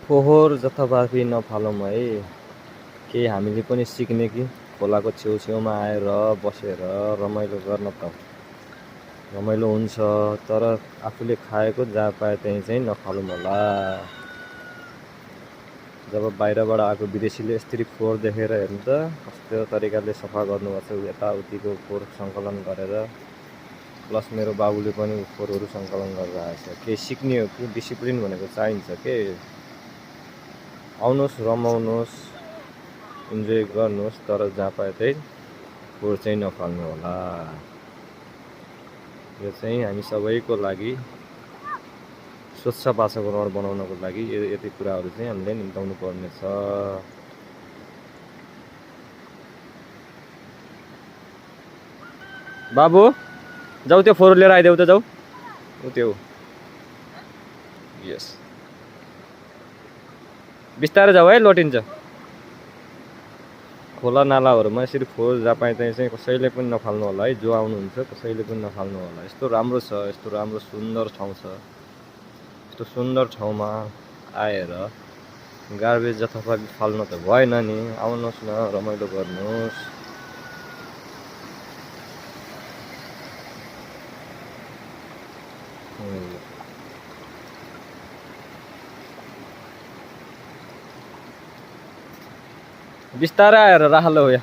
फोहोर जथाभावी नफालौँ है। केही हामीले पनि सिक्ने कि खोलाको छेउछेउमा आएर बसेर रमाइलो गर्न त रमाइलो हुन्छ, तर आफूले खाएको जहाँ पाए त्यहीँ चाहिँ नफालौँ होला। जब बाहिरबाट आएको विदेशीले यसरी फोहोर देखेर हेर्नु त कस्तो तरिकाले सफा गर्नुपर्छ, यताउतिको फोहोर सङ्कलन गरेर। प्लस मेरो बाबुले पनि फोहोरहरू सङ्कलन गरेर आएछ। केही सिक्ने हो कि डिसिप्लिन भनेको चाहिन्छ के। आउनुहोस्, रमाउनुहोस्, इन्जोय गर्नुहोस्, तर जहाँ पाए त्यही फोहोर चाहिँ नफाल्नु होला। यो चाहिँ हामी सबैको लागि स्वच्छ वातावरण बनाउनको लागि यति कुराहरू चाहिँ हामीले निम्ताउनु पर्नेछ। बाबु जाऊ, त्यो फोहोर लिएर आइदेऊ त, जाऊ त्यो। यस, बिस्तारै जाऊ है, लोटिन्छ। खोला नालाहरूमा यसरी फोहोर जहाँ पाए त्यहीँ चाहिँ कसैले पनि नफाल्नु होला है। जो आउनुहुन्छ कसैले पनि नफाल्नु होला। यस्तो राम्रो छ, यस्तो राम्रो सुन्दर ठाउँ छ। यस्तो सुन्दर ठाउँमा आएर गार्बेज जथाभावी फाल्न त भएन नि। आउनुहोस् न, रमाइलो गर्नुहोस्। बिस्तारै आएर राख्लो हो या।